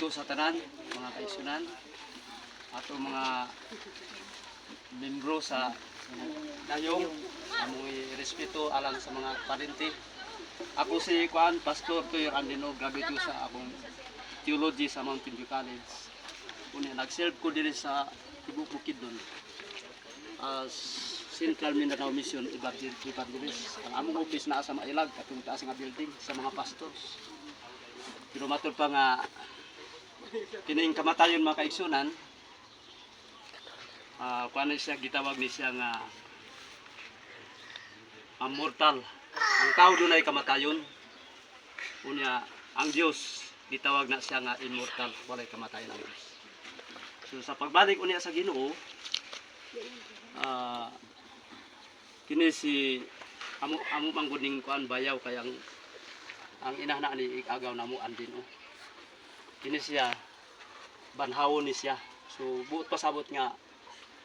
respeto sa tanan, mga kaigsunan, ato mga membro sa dayong, among respeto alang sa mga parente. Ako si Pastor Toyor Andino, graduate sa akong theology sa Mountain View College. Una, nag-serve ko din sa Tibok Bukidnon as Central Mindanao Mission Evangelist. Ang among office na sa Mailag, katong taas nga building sa mga pastors. Pero matod pa nga kining kamatayon mga kaigsunan, kuan siya gitawag ni siya nga mortal. Ang tao dunay kamatayon. Unya ang Dios gitawag na siya nga immortal, walay kamatayon ang Dios. So sa pagbalik unya sa Ginoo, kini si amo mangguning kuan bayaw kay ang inahna ni igagaw namo andin o. Kini siya banhawon ni siya. So buot pasabot nga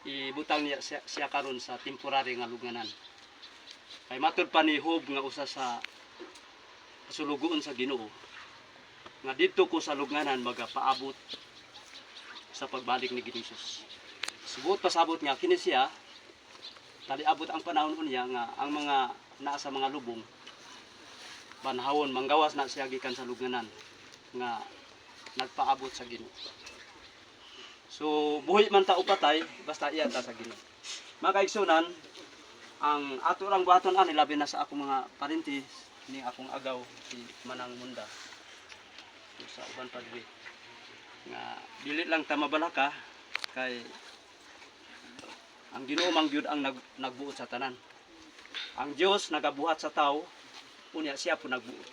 ibutang niya siya karon sa temporary nga lugnanan. Kay matud pa ni Job nga usa sa sulugoon sa Ginoo nga didto ko sa lugnanan magapaabot sa pagbalik ni Jesus. So buot pasabot nga kini siya taliabot ang panahon unya nga ang mga naa sa mga lubong banhawon manggawas na siya gikan sa lugnanan nga nagpaabot sa Ginoo. So buhi man ta o patay basta iya ta sa Ginoo. Mga kaigsunan, ang ato lang buhaton ani labi na sa akong mga parentes ni akong agaw si Manang Munda. So, sa uban padre nga dili lang ta mabalaka kay ang Ginoo man gyud ang nagbuot sa tanan. Ang Dios nagabuhat sa tao, unya siya po nagbuot.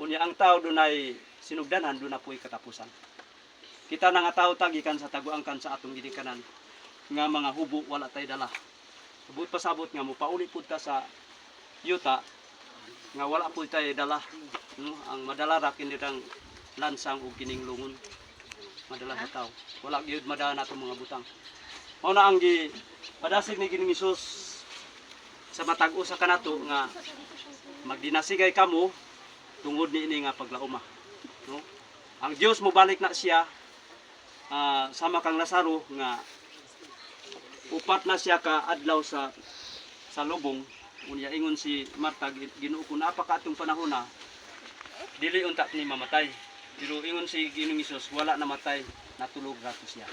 Unya ang tao dunay sinugdanan, doon na po'y katapusan. Kita na nga tao tagikan sa taguangkan sa atong gidikanan nga mga hubo wala tay dala. Subot pasabot nga mo pauli pud ta sa yuta nga wala pud tay dala. No? Ang madala ra kini ang lansang ug kining lungon. Madala sa tao. Wala gyud madala nato mga butang. Mao na ang padasig ni Ginoong Hesus sa matag-o sa kanato nga magdinasigay kamo tungod niini nga paglauma. No? Ang Dios mo balik na siya sama kang Lazaro nga upat na siya ka adlaw sa lubong. Unya ingon si Marta, Ginoo kun napaka atong panahon na dili unta ni mamatay. Pero ingon si Ginoong Hesus wala namatay, natulog ra siya.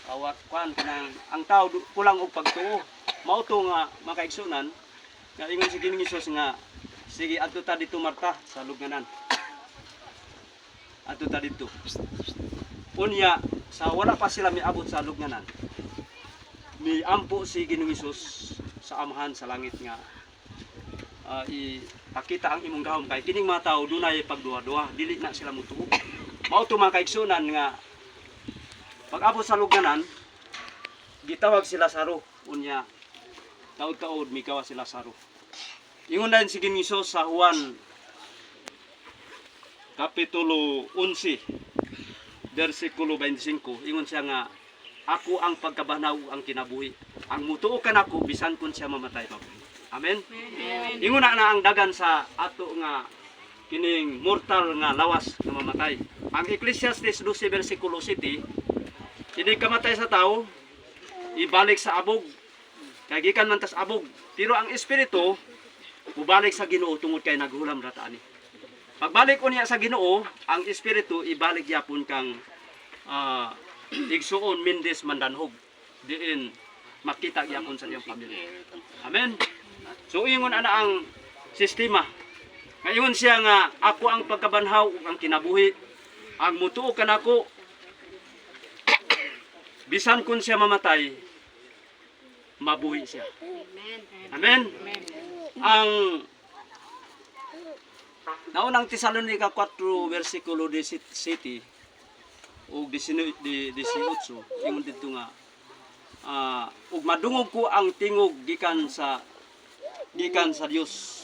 Awat kwan kanang ang tao kulang og pagtuo. Mao to nga makaigsunan nga ingon si Ginoong Hesus nga sige adto ta dito Marta sa lugnanan. Adto ta dito. Unya sa wala pa sila miabot sa lugnanan. Miampo si Ginoong Hesus sa amahan sa langit nga ipakita ang imong gahom kay kining mga tao dunay pagduwa-duwa, dili na sila mutuo. Mao to mga kaigsunan nga pag-abot sa lugnanan gitawag si Lazaro. Unya taud-taud migawa si Lazaro. Ingon din si Ginoong Hesus sa Juan Kapitulo 11 versikulo 25, ingon siya nga ako ang pagkabanaw ang kinabuhi. Ang mutuo kan ako bisan kun siya mamatay pa. Amen. Amen. Ingon na ang dagan sa ato nga kining mortal nga lawas nga mamatay. Ang Ecclesiastes 12 versikulo 7, hindi kamatay sa tao ibalik sa abog. Kay gikan man tas abog. Pero ang espiritu mubalik sa Ginoo tungod kay naghulam rata ani. Pagbalik unya sa Ginoo, ang espiritu ibalik yapon kang igsuon mindes mandanhog. Diin makita gyapon sa iyang pamilya. Amen. So ingon ana ang sistema. Ngayon siya nga ako ang pagkabanhaw ug ang kinabuhi. Ang mutuo kanako bisan kun siya mamatay mabuhi siya. Amen. Amen. Ang naunang Tesalonica 4 versikulo 17 ug 18 ingon dito nga ug madungog ko ang tingog gikan sa Dios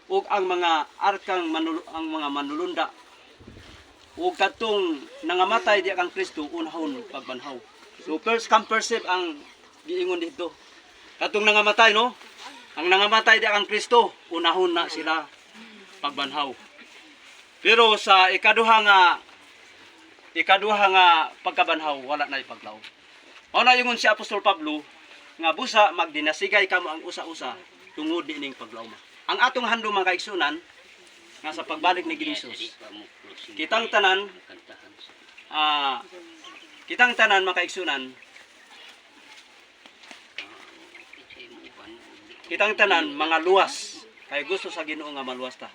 ug ang mga arkang ang mga manulunda ug kadtong nangamatay di kang Kristo unahon pagbanhaw. So first come first serve ang giingon dito. Kadtong nangamatay no, ang nangamatay di kang Kristo unahon na sila pagbanhaw. Pero sa ikaduha nga ikaduha nga pagkabanhaw wala na ipaglaom. Mao na ingon si Apostol Pablo nga busa magdinasigay kamo ang usa-usa tungod nining paglaom. Ang atong handom mga kaigsunan nga sa pagbalik ni Jesus. Kitang tanan mga kaigsunan, kitang tanan mga luwas kay gusto sa Ginoo nga maluwas ta.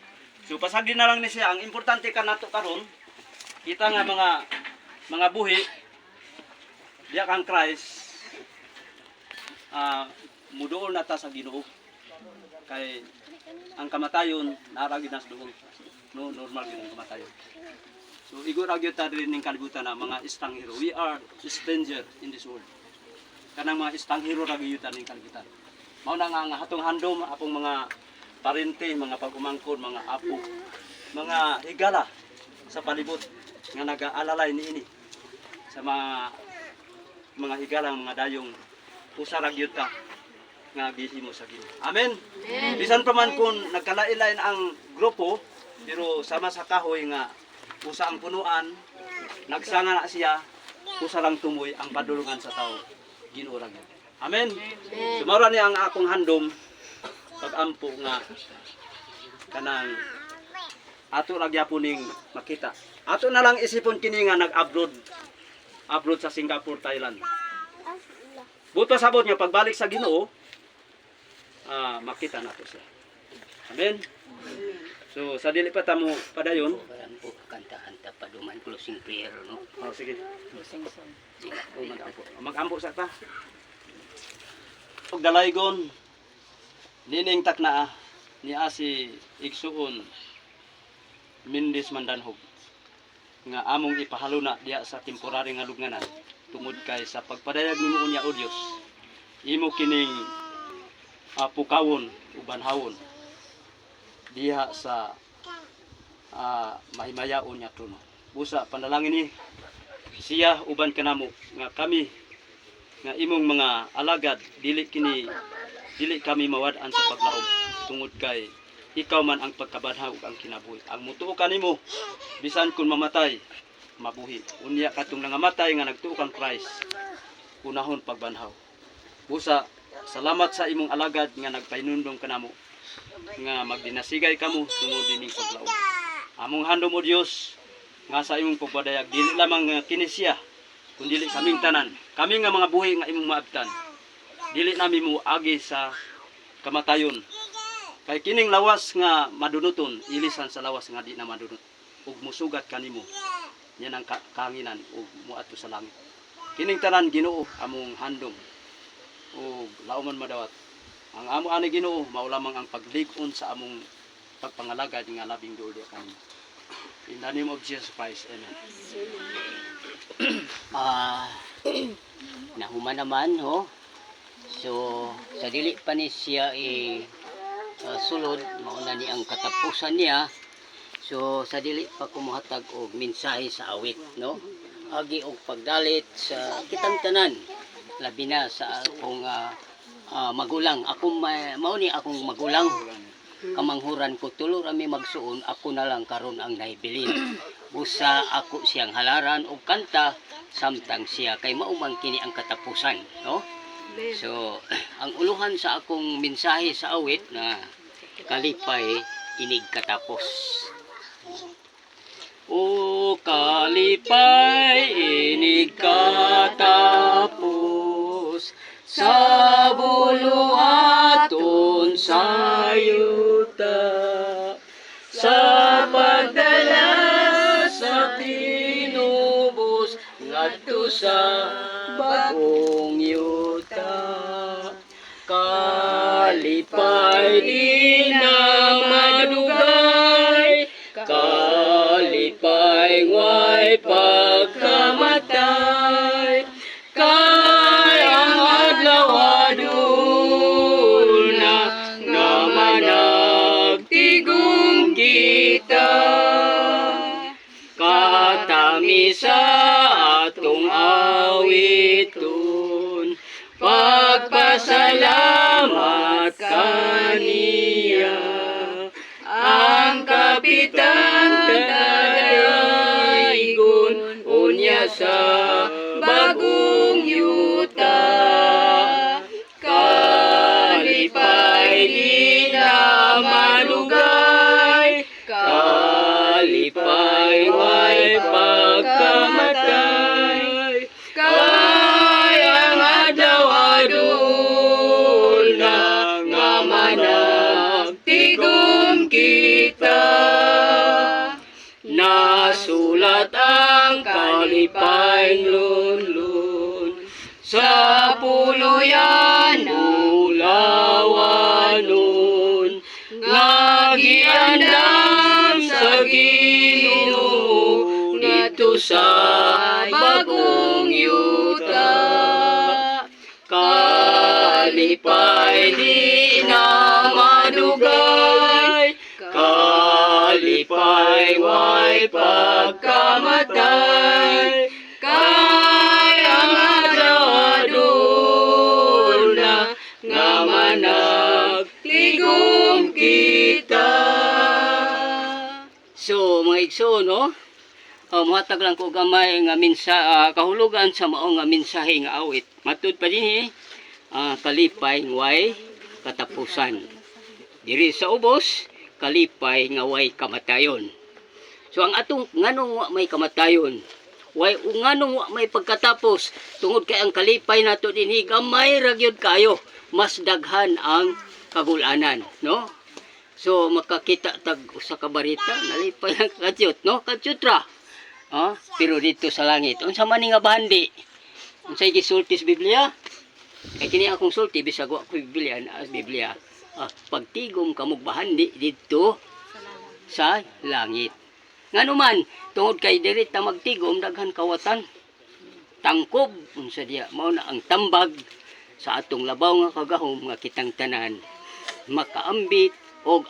So pasagdi na lang ni siya, ang importante kanato karon kita nga mga buhi diya kang Christ muduol na ta sa Ginoo kay ang kamatayon naara gid nas duol. No, normal gid ang kamatayon. So igo ra gyud ta diri ning kalibutan na mga istanghero. We are stranger in this world. Kanang mga istanghero ra gyud ta ning kalibutan. Mao na nga hatong handom apong mga parente, mga pagumangkon, mga apo, mga higala sa palibot nga nag-aalalay niini sa mga higalang mga dayong usa ra gyud ta nga gihimo sa Ginoo. Amen. Bisan pa man kun nagkalain-lain ang grupo pero sama sa kahoy nga usa ang punuan, nagsanga na siya, usa lang tumoy ang padulungan sa tao. Ginoo ra gyud. Amen. Sumara ni ang akong handom pag-ampo nga kanang ato ra gyapon ning makita. Ato na lang isipon kini nga nag-abroad sa Singapore, Thailand. Buto sabot nga pagbalik sa Ginoo, makita nato siya. Amen. So sa dili pa tamo padayon, Parang po kantahan ta paduman closing prayer no. oh sige. Mag-ampo sa ta. Og dalaygon nining taknaa niya si Igsuon Mindis Mandanhog nga among ipahaluna diya sa temporary nga lugnanan tungod kay sa pagpadayag nimo unya o Dios imo kining pukawon ubanhawon diha sa mahimayaon niya tuno. Busa panalangin ni siya uban kanamo nga kami nga imong mga alagad dili kami mawad-an sa paglaom tungod kay ikaw man ang pagkabanhaw ug ang kinabuhi. Ang mutuo kanimo bisan kun mamatay mabuhi. Unya katong nangamatay nga nagtuo kang Christ unahon pagbanhaw. Busa salamat sa imong alagad nga nagpainundong kanamo nga magdinasigay kamo tungod dining paglaom. Among handom o Dios nga sa imong pagpadayag dili lamang nga kini siya kundi dili kaming tanan. Kami nga mga buhi nga imong maabtan. Dili nami mo agi sa kamatayon. Kay kining lawas nga madunuton ilisan sa lawas nga di na madunot ug musugat kanimo. Yan ang kahanginan ug muadto sa langit. Kining tanan Ginoo among handom ug lauman madawat. Ang amo ani Ginoo mao lamang ang paglig-on sa among pagpangalagad nga labing duol kanimo. In the name of Jesus Christ, amen. Nahuman naman ho. So sa dili pa ni siya sulod mauna ni ang katapusan niya. So sa dili pa kumuhatag og mensahe sa awit no. Agi og pagdalit sa kitang tanan labi na sa akong magulang. Ako mao ni akong magulang. Kamanghuran ko tulo rami magsuon, ako na lang karon ang nahibilin. Busa ako siyang halaran og kanta samtang siya kay maumang kini ang katapusan no. So ang uluhan sa akong mensahe sa awit na kalipay inig katapos. O kalipay inig katapos sa buluhaton sayuta sa pagdala sa tinubos ngadto sa bagong yuta. Kalipay di na madugay, kalipay way pagkamatay, kay ang adlaw aduna nga managtigong kita. Katamisa atong awiton, pagpasalamat kaniya. Ang kapitan dadaygon sa bagong yuta. Kalipay di na malugay, kalipay way pagkamatay. Kaya nga daw adul na nga manag tigom kita. Nasulat ang kalipay lunlun sa puluyan ulawanon, nga giandam sa Ginoo dito sa bagong yuta. Kalipay di na madugay, kalipay way pagkamatay. Kaya nga daw adul na nga manag tigom kita. So, mga igsoon, no? Muhatag lang ko gamay nga kahulugan sa mao nga mensahe nga awit. Matud pa dinhi, kalipay nga way katapusan. Diri sa ubos, kalipay nga way kamatayon. So ang atong nganong wa may kamatayon, way nganong wa may pagkatapos, tungod kay ang kalipay nato dinhi gamay ra gyud kayo, mas daghan ang kagulanan, no? So makakita tag usa ka barita, nalipay ang kadyot, no? Kadyutra. Pero dito sa langit, unsa man ni nga bahandi? Unsay gisulti sa Biblia? Kay kini akong sulti bisag wa ko Biblia, Biblia. Pagtigom kamog bahandi dito sa langit. Nganuman, tungod kay diri ta magtigom daghan kawatan. Tangkob unsa diya mao na ang tambag sa atong labaw nga kagahom nga kitang tanan makaambit og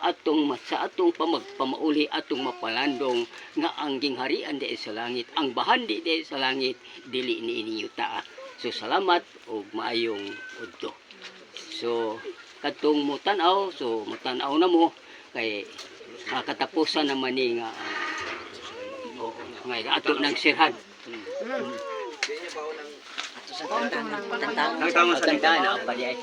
sa atong pamauli atong mapalandong nga ang gingharian di sa langit, ang bahandi di sa langit dili niini yuta. So salamat og maayong udto. So katong mo tan-aw, so mutan-aw na mo kay katapusan naman ni nga ato nang sirhan. Tantang. Tantang na pa di ay.